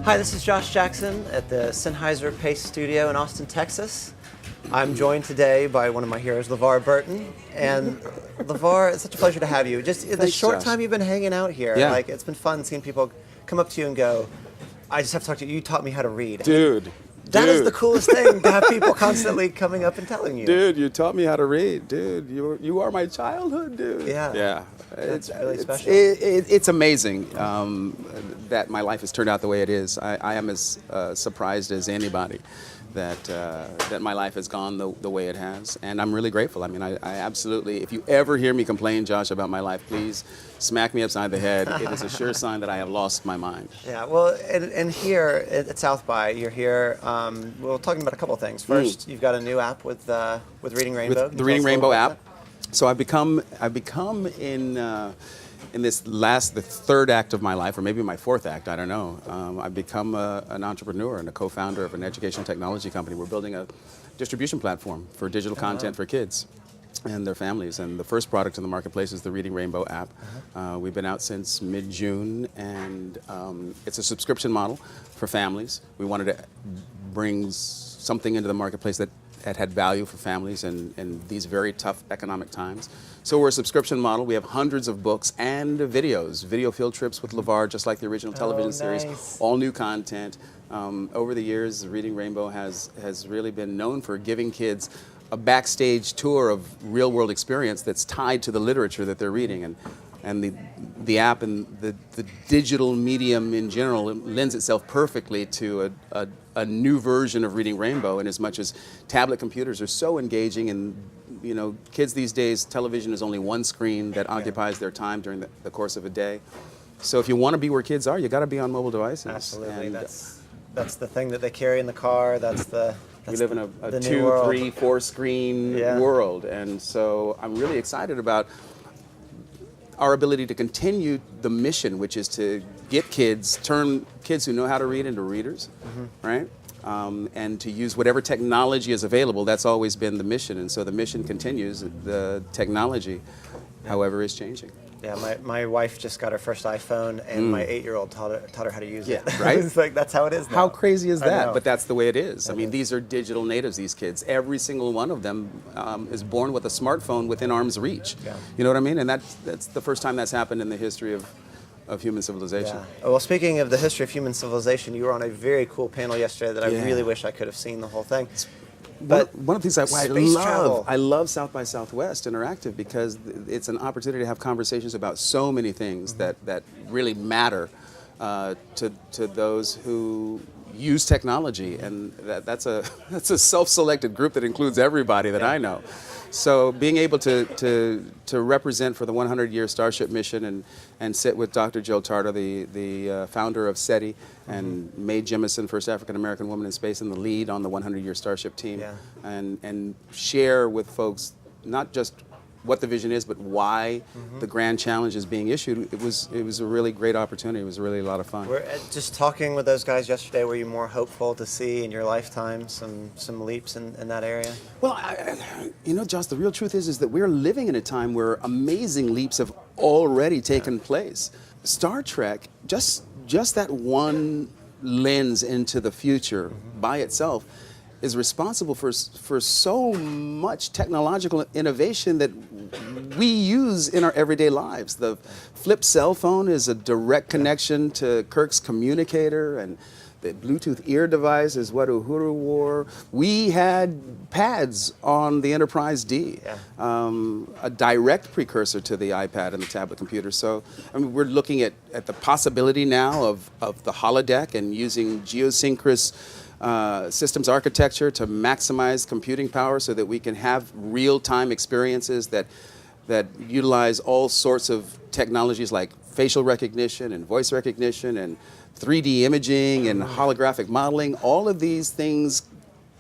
Hi, this is Josh Jackson at the Sennheiser Pace Studio in Austin, Texas. I'm joined today by one of my heroes, LeVar Burton. And LeVar, it's such a pleasure to have you. Just in the short time you've been hanging out here, like it's been fun seeing people come up to you and go, I just have to talk to you. You taught me how to read. Dude. That is the coolest thing, to have people constantly coming up and telling you. Dude, you taught me how to read. Dude, you are my childhood, dude. Yeah. Yeah. It's really special. It's amazing that my life has turned out the way it is. I am as surprised as anybody that my life has gone the way it has, and I'm really grateful. I mean, I absolutely, if you ever hear me complain, Josh, about my life, please smack me upside the head. It is a sure sign that I have lost my mind. Yeah, well, and here at South by, you're here, we're talking about a couple of things. First, you've got a new app with Reading Rainbow. With the Reading Rainbow app. So I've become in the third act of my life, or maybe my fourth act, I don't know. I've become an entrepreneur and a co-founder of an education technology company. We're building a distribution platform for digital content for kids and their families. And the first product in the marketplace is the Reading Rainbow app. We've been out since mid-June, and it's a subscription model for families. We wanted to bring something into the marketplace that had value for families in these very tough economic times. So we're a subscription model. We have hundreds of books and videos, video field trips with LeVar, just like the original television series, all new content. Over the years, Reading Rainbow has really been known for giving kids a backstage tour of real-world experience that's tied to the literature that they're reading. And the app and the digital medium in general lends itself perfectly to a new version of Reading Rainbow, in as much as tablet computers are so engaging, and kids these days, television is only one screen that occupies their time during the course of a day. So if you want to be where kids are, you got to be on mobile devices. Absolutely, and that's the thing that they carry in the car. We live in a 2, 3, 4 screen world, and so I'm really excited about our ability to continue the mission, which is to get turn kids who know how to read into readers, right? And to use whatever technology is available. That's always been the mission, and so the mission continues. The technology, however, is changing. Yeah, my wife just got her first iPhone, and my 8-year-old taught her how to use it. Right? It's like, that's how it is now. How crazy is that? But that's the way it is. I mean, these are digital natives, these kids. Every single one of them is born with a smartphone within arm's reach. Yeah. You know what I mean? And that's the first time that's happened in the history of human civilization. Yeah. Well, speaking of the history of human civilization, you were on a very cool panel yesterday that I really wish I could have seen the whole thing. But one of the things I love South by Southwest Interactive, because it's an opportunity to have conversations about so many things that really matter to those who use technology, and that's a self-selected group that includes everybody that I know. So being able to represent for the 100-year Starship mission and sit with Dr. Jill Tarter, the founder of SETI, and Mae Jemison, first African-American woman in space, and the lead on the 100-year Starship team, and share with folks not just what the vision is, but why the grand challenge is being issued. It was a really great opportunity. It was really a lot of fun. Just talking with those guys yesterday, were you more hopeful to see in your lifetime some leaps in that area? Well, Josh, the real truth is that we're living in a time where amazing leaps have already taken place. Star Trek, just that one lens into the future by itself is responsible for so much technological innovation that we use in our everyday lives. The flip cell phone is a direct connection to Kirk's communicator, and the Bluetooth ear device is what Uhuru wore. We had pads on the Enterprise D, a direct precursor to the iPad and the tablet computer. So I mean, we're looking at the possibility now of the holodeck and using geosynchronous systems architecture to maximize computing power so that we can have real-time experiences that utilize all sorts of technologies like facial recognition and voice recognition and 3D imaging and holographic modeling. All of these things,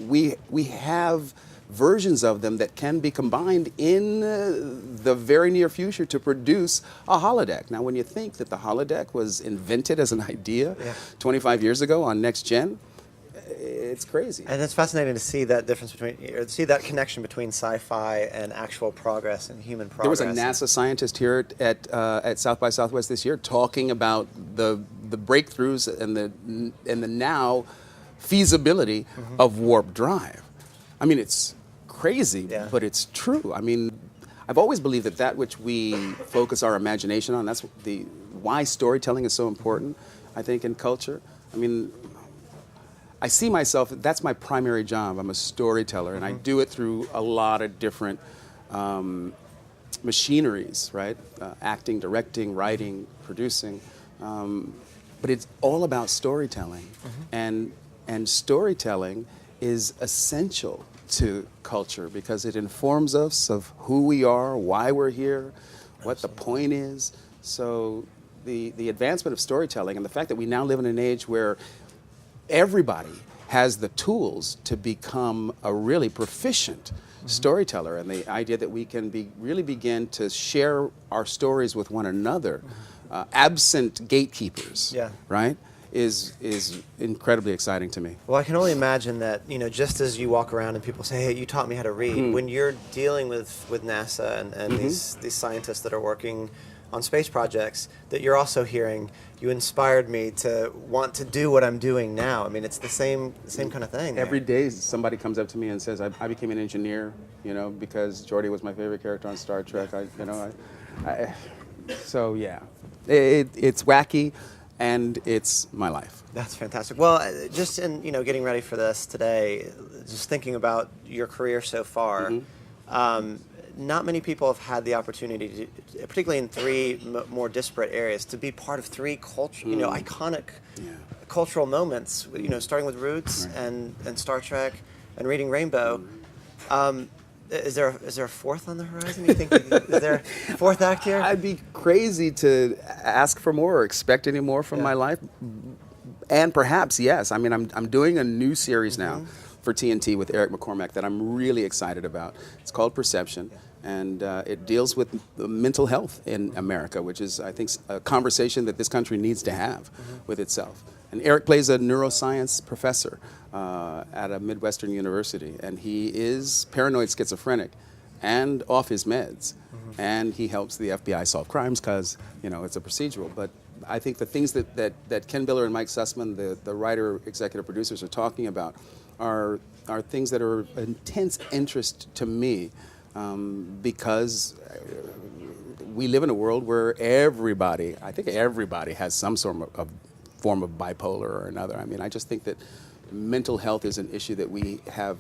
we have versions of them that can be combined in the very near future to produce a holodeck. Now, when you think that the holodeck was invented as an idea 25 years ago on Next Gen, it's crazy. And it's fascinating to see that difference see that connection between sci-fi and actual progress and human progress. There was a NASA scientist here at South by Southwest this year talking about the the breakthroughs and the now feasibility of warp drive. I mean, it's crazy, but it's true. I mean, I've always believed that which we focus our imagination on, that's why storytelling is so important, I think, in culture. I mean, I see myself, that's my primary job. I'm a storyteller, and I do it through a lot of different machineries, right? Acting, directing, writing, producing. But it's all about storytelling. And storytelling is essential to culture because it informs us of who we are, why we're here, what the point is. So the advancement of storytelling and the fact that we now live in an age where everybody has the tools to become a really proficient storyteller, and the idea that we can really begin to share our stories with one another, absent gatekeepers, right, is incredibly exciting to me. Well, I can only imagine that, just as you walk around and people say, hey, you taught me how to read, when you're dealing with NASA and these scientists that are working on space projects, that you're also hearing, you inspired me to want to do what I'm doing now. I mean, it's the same kind of thing. Every day somebody comes up to me and says, I became an engineer, because Geordi was my favorite character on Star Trek. So yeah, it's wacky, and it's my life. That's fantastic. Well, just in getting ready for this today, just thinking about your career so far, not many people have had the opportunity to, particularly in three more disparate areas, to be part of three iconic cultural moments. Starting with Roots and Star Trek and Reading Rainbow. Is there a fourth on the horizon? You think is there a fourth act here? I'd be crazy to ask for more or expect any more from my life. And perhaps yes. I mean, I'm doing a new series now for TNT with Eric McCormack that I'm really excited about. It's called Perception, and it deals with mental health in America, which is, I think, a conversation that this country needs to have with itself. And Eric plays a neuroscience professor at a Midwestern university, and he is paranoid schizophrenic and off his meds, and he helps the FBI solve crimes because, it's a procedural. But I think the things that Ken Biller and Mike Sussman, the writer, executive producers, are talking about are things that are of intense interest to me because we live in a world where I think everybody has some sort of form of bipolar or another. I mean, I just think that mental health is an issue that we have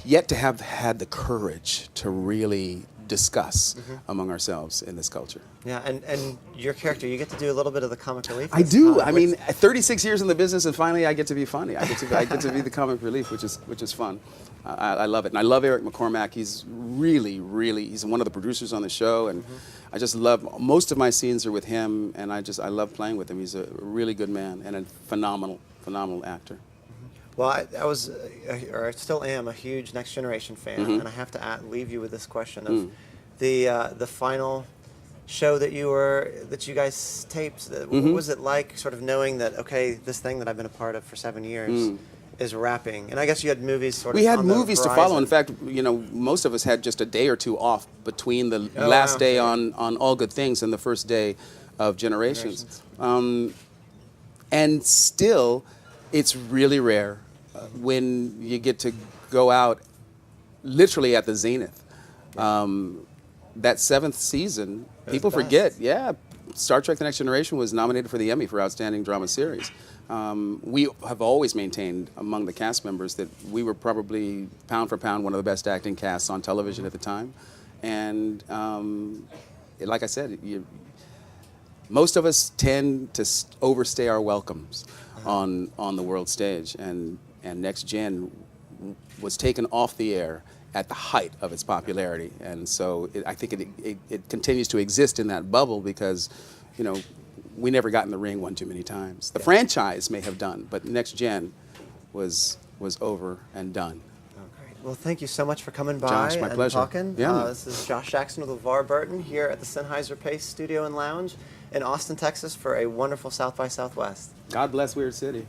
yet to have had the courage to really discuss among ourselves in this culture. Yeah, and your character, you get to do a little bit of the comic relief. I do. I mean, 36 years in the business, and finally I get to be funny. I get to be the comic relief, which is fun. I love it, and I love Eric McCormack. He's really, he's one of the producers on the show, and I just love, most of my scenes are with him, and I love playing with him. He's a really good man and a phenomenal actor. Well, I was, or I still am, a huge Next Generation fan, and I have to leave you with this question of the final show that you guys taped. What was it like, sort of knowing that this thing that I've been a part of for 7 years is wrapping? And I guess you had movies sort of. We had on the movies to follow. In fact, most of us had just a day or two off between the last day on All Good Things and the first day of Generations. And still, it's really rare when you get to go out literally at the zenith. That seventh season, people forget. Yeah, Star Trek The Next Generation was nominated for the Emmy for Outstanding Drama Series. We have always maintained among the cast members that we were probably, pound for pound, one of the best acting casts on television at the time. And like I said, most of us tend to overstay our welcomes on the world stage, and Next Gen was taken off the air at the height of its popularity, and so I think it continues to exist in that bubble because, we never got in the ring one too many times. The franchise may have done, but Next Gen was over and done. Well, thank you so much for coming by Josh, my pleasure. Talking. Yeah. This is Josh Jackson with LeVar Burton here at the Sennheiser Pace Studio and Lounge in Austin, Texas for a wonderful South by Southwest. God bless Weird City.